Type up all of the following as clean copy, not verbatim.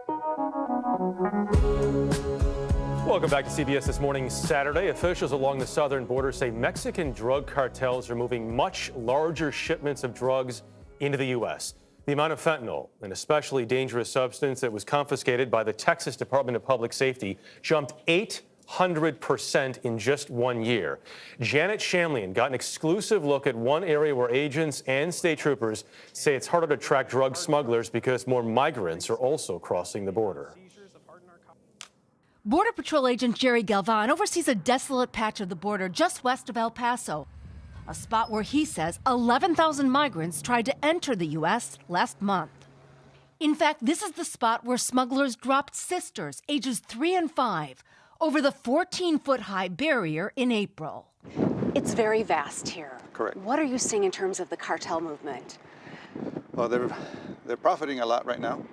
Welcome back to CBS This Morning, Saturday. Officials along the southern border say Mexican drug cartels are moving much larger shipments of drugs into the U.S. The amount of fentanyl, an especially dangerous substance that was confiscated by the Texas Department of Public Safety, jumped 800% in just 1 year. Janet Shamlian got an exclusive look at one area where agents and state troopers say it's harder to track drug smugglers because more migrants are also crossing the border. Border Patrol agent Jerry Galvan oversees a desolate patch of the border just west of El Paso, a spot where he says 11,000 migrants tried to enter the U.S. last month. In fact, this is the spot where smugglers dropped sisters, ages 3 and 5, over the 14-foot-high barrier in April. It's very vast here. Correct. What are you seeing in terms of the cartel movement? Well, they're profiting a lot right now.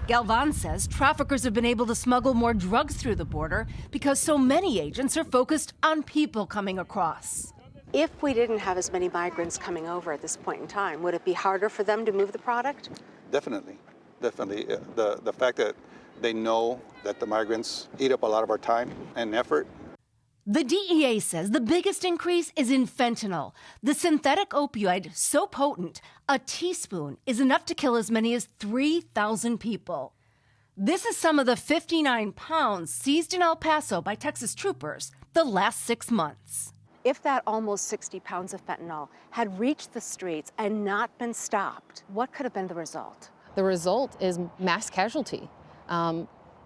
Galvan says traffickers have been able to smuggle more drugs through the border because so many agents are focused on people coming across. If we didn't have as many migrants coming over at this point in time, would it be harder for them to move the product? Definitely. The fact that they know that the migrants eat up a lot of our time and effort. The DEA says the biggest increase is in fentanyl, the synthetic opioid so potent, a teaspoon is enough to kill as many as 3,000 people. This is some of the 59 pounds seized in El Paso by Texas troopers the last 6 months. If that almost 60 pounds of fentanyl had reached the streets and not been stopped, what could have been the result? The result is mass casualty.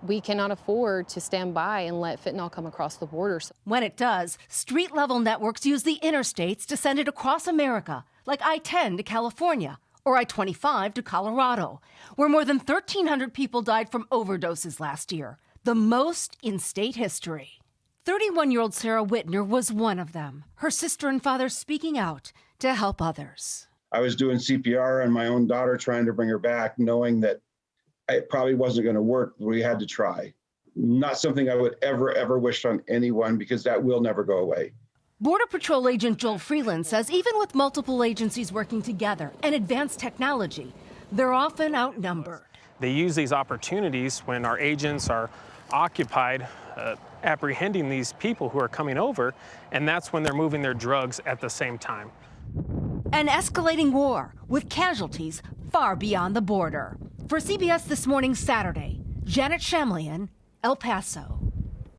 We cannot afford to stand by and let fentanyl come across the border. When it does, street-level networks use the interstates to send it across America, like I-10 to California or I-25 to Colorado, where more than 1,300 people died from overdoses last year, the most in state history. 31-year-old Sarah Whitner was one of them, her sister and father speaking out to help others. I was doing CPR on my own daughter, trying to bring her back, knowing that it probably wasn't going to work. We had to try. Not something I would ever wish on anyone, because that will never go away. Border Patrol agent Joel Freeland says even with multiple agencies working together and advanced technology, they're often outnumbered. They use these opportunities when our agents are occupied apprehending these people who are coming over, and that's when they're moving their drugs at the same time. An escalating war with casualties far beyond the border. For CBS This Morning, Saturday, Janet Shamlian, El Paso.